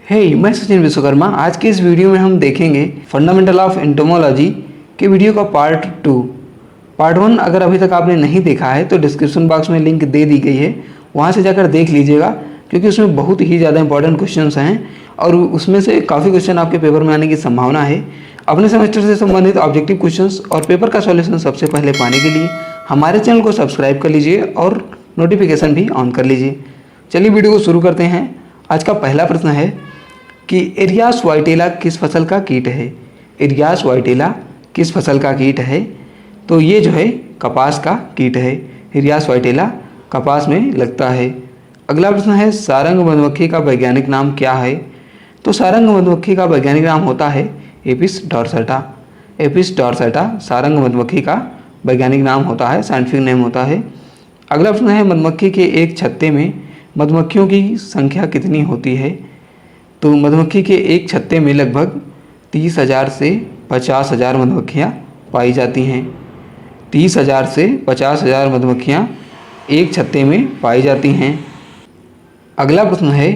मैं सचिन विश्वकर्मा। आज के इस वीडियो में हम देखेंगे फंडामेंटल ऑफ एंटोमोलॉजी के वीडियो का पार्ट 2। पार्ट 1 अगर अभी तक आपने नहीं देखा है तो डिस्क्रिप्शन बॉक्स में लिंक दे दी गई है, वहाँ से जाकर देख लीजिएगा, क्योंकि उसमें बहुत ही ज़्यादा इंपॉर्टेंट क्वेश्चंस हैं और उसमें से काफ़ी क्वेश्चन आपके पेपर में आने की संभावना है। अपने सेमेस्टर से संबंधित ऑब्जेक्टिव क्वेश्चंस और पेपर का सॉल्यूशन सबसे पहले पाने के लिए हमारे चैनल को सब्सक्राइब कर लीजिए और नोटिफिकेशन भी ऑन कर लीजिए। चलिए वीडियो को शुरू करते हैं। आज का पहला प्रश्न है कि एरियास वाइटेला किस फसल का कीट है। एरियास वाइटेला किस फसल का कीट है? तो ये जो है कपास का कीट है। एरियास वाइटेला कपास में लगता है। अगला प्रश्न है सारंग मधुमक्खी का वैज्ञानिक नाम क्या है? तो सारंग मधुमक्खी का वैज्ञानिक नाम होता है एपिस डॉर्सेटा। एपिस डॉर्सेटा सारंग मधुमक्खी का वैज्ञानिक नाम होता है, साइंटिफिक नेम होता है। अगला प्रश्न है मधुमक्खी के एक छत्ते में मधुमक्खियों की संख्या कितनी होती है? तो मधुमक्खी के एक छत्ते में लगभग 30,000 से 50,000 मधुमक्खियाँ पाई जाती हैं। 30,000 से 50,000 मधुमक्खियाँ एक छत्ते में पाई जाती हैं। अगला प्रश्न है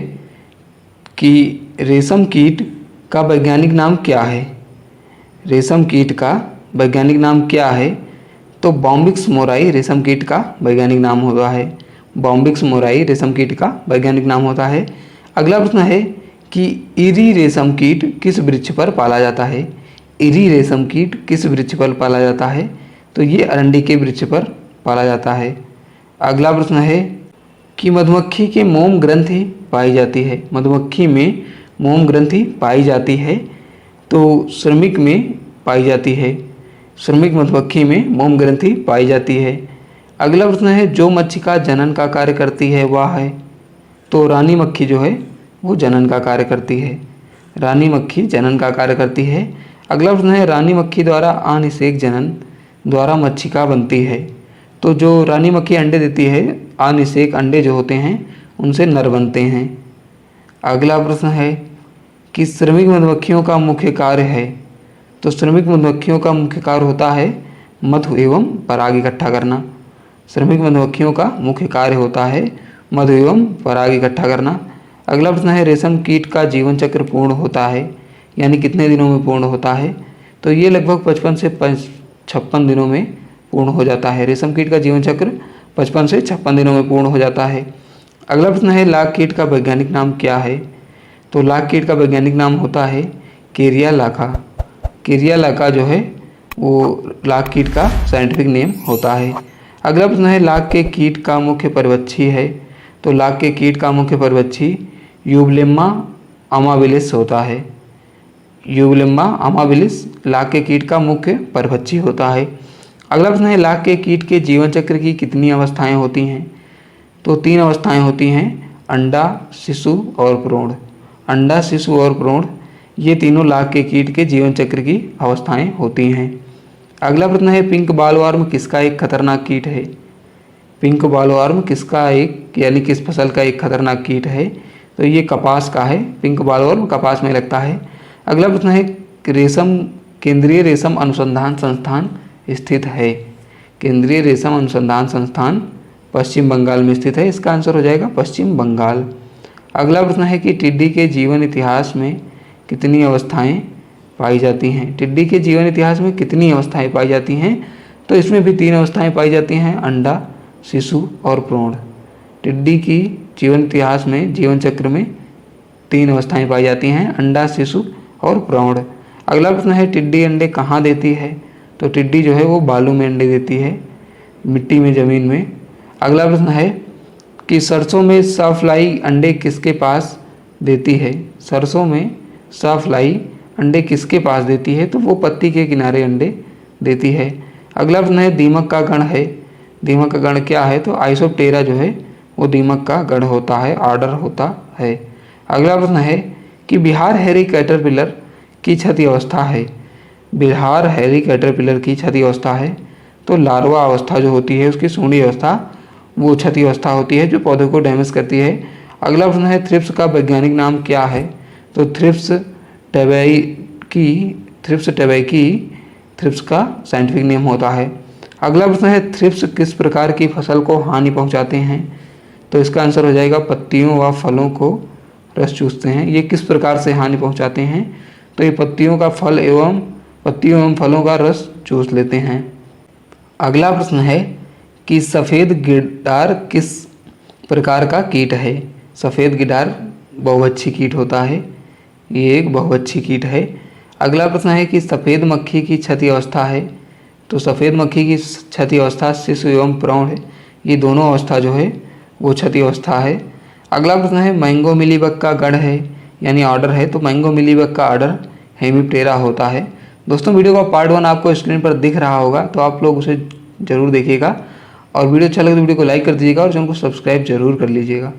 कि रेशम कीट का वैज्ञानिक नाम क्या है? रेशम कीट का वैज्ञानिक नाम क्या है? तो बॉम्बिक्स मोराई रेशम कीट का वैज्ञानिक नाम होता है। बॉम्बिक्स मोराई रेशम कीट का वैज्ञानिक नाम होता है। अगला प्रश्न है कि इरी रेशम कीट किस वृक्ष पर पाला जाता है? इरी रेशम कीट किस वृक्ष पर पाला जाता है? तो ये अरंडी के वृक्ष पर पाला जाता है। अगला प्रश्न है कि मधुमक्खी के मोम ग्रंथि पाई जाती है। मधुमक्खी में मोम ग्रंथि पाई जाती है तो श्रमिक में पाई जाती है। श्रमिक मधुमक्खी में मोम ग्रंथि पाई जाती है। अगला प्रश्न है जो मच्छी का जनन का कार्य करती है वह है? तो रानी मक्खी जो है वो जनन का कार्य करती है। रानी मक्खी जनन का कार्य करती है। अगला प्रश्न है रानी मक्खी द्वारा अनिषेक जनन द्वारा मच्छिका बनती है। तो जो रानी मक्खी अंडे देती है, अनिषेक अंडे जो होते हैं उनसे नर बनते हैं। अगला प्रश्न है कि श्रमिक मधुमक्खियों का मुख्य कार्य है? तो श्रमिक मधुमक्खियों का मुख्य कार्य होता है मधु एवं पराग इकट्ठा करना। श्रमिक मधुमक्खियों का मुख्य कार्य होता है मधु एवं पराग इकट्ठा करना। अगला प्रश्न है रेशम कीट का जीवन चक्र पूर्ण होता है, यानी कितने दिनों में पूर्ण होता है? तो ये लगभग 55 से 56 दिनों में पूर्ण हो जाता है। रेशम कीट का जीवन चक्र 55 से 56 दिनों में पूर्ण हो जाता है। अगला प्रश्न है लाख कीट का वैज्ञानिक नाम क्या है? तो लाख कीट का वैज्ञानिक नाम होता है केरिया लाखा। केरिया लाखा जो है वो लाख कीट का साइंटिफिक नेम होता है। अगला प्रश्न है लाख के कीट का मुख्य परभक्षी है? तो लाख के कीट का मुख्य परभक्षी यूबलेम्मा अमाबिलिस होता है। यूबलेम्मा अमाबिलिस लाख के कीट का मुख्य परभक्षी होता है। अगला प्रश्न है लाख के कीट के जीवन चक्र की कितनी अवस्थाएं होती हैं? तो 3 अवस्थाएं होती हैं, अंडा, शिशु और भ्रूण। अंडा, शिशु और भ्रूण ये तीनों लाख के कीट के जीवन चक्र की अवस्थाएं होती हैं। अगला प्रश्न है पिंक बालवर्म किसका एक खतरनाक कीट है? पिंक बालवर्म किसका एक यानी किस फसल का एक खतरनाक कीट है? तो ये कपास का है। पिंक बालवर्म कपास में लगता है। अगला प्रश्न है रेशम केंद्रीय रेशम अनुसंधान संस्थान स्थित है? केंद्रीय रेशम अनुसंधान संस्थान पश्चिम बंगाल में स्थित है। इसका आंसर हो जाएगा पश्चिम बंगाल। अगला प्रश्न है कि टिड्डी के जीवन इतिहास में कितनी अवस्थाएं पाई जाती हैं? टिड्डी के जीवन इतिहास में कितनी अवस्थाएं पाई जाती हैं? तो इसमें भी 3 अवस्थाएं पाई जाती हैं, अंडा, शिशु और भ्रूण। टिड्डी की जीवन इतिहास में जीवन चक्र में 3 अवस्थाएं पाई जाती हैं, अंडा, शिशु और भ्रूण। अगला प्रश्न है टिड्डी अंडे कहाँ देती है? तो टिड्डी जो है वो बालू में अंडे देती है, मिट्टी में, ज़मीन में। अगला प्रश्न है कि सरसों में साफ्लाई अंडे किसके पास देती है? सरसों में साफ्लाई अंडे किसके पास देती है? तो वो पत्ती के किनारे अंडे देती है। अगला प्रश्न है दीमक का गण है? दीमक का गण क्या है? तो आइसोप्टेरा जो है वो दीमक का गण होता है, ऑर्डर होता है। अगला प्रश्न है कि बिहार हैरी कैटरपिलर की क्षति अवस्था है? बिहार हैरी कैटरपिलर की क्षति अवस्था है तो लार्वा अवस्था जो होती है उसकी सूंडी अवस्था वो क्षति अवस्था होती है जो पौधे को डैमेज करती है। अगला प्रश्न है थ्रिप्स का वैज्ञानिक नाम क्या है? तो थ्रिप्स टैबेकी थ्रिप्स का साइंटिफिक नेम होता है। अगला प्रश्न है थ्रिप्स किस प्रकार की फसल को हानि पहुंचाते हैं? तो इसका आंसर हो जाएगा पत्तियों व फलों को रस चूसते हैं। ये किस प्रकार से हानि पहुंचाते हैं? तो ये पत्तियों एवं फलों का रस चूस लेते हैं। अगला प्रश्न है कि सफ़ेद गिरदार किस प्रकार का कीट है? सफ़ेद गिरदार बहुभक्षी कीट होता है, ये एक बहुभक्षी कीट है। अगला प्रश्न है कि सफ़ेद मक्खी की क्षति अवस्था है। तो सफ़ेद मक्खी की क्षति अवस्था शिशु एवं प्रौढ़ है, ये दोनों अवस्था जो है वो क्षति अवस्था है। अगला प्रश्न है मैंगो मिलीबग का गढ़ है यानी ऑर्डर है। तो मैंगो मिलीबग का ऑर्डर हेमिप्टेरा होता है। दोस्तों वीडियो का पार्ट 1 आपको स्क्रीन पर दिख रहा होगा, तो आप लोग उसे ज़रूर देखिएगा और वीडियो अच्छा लगे तो वीडियो को लाइक कर दीजिएगा और चैनल को सब्सक्राइब जरूर कर लीजिएगा।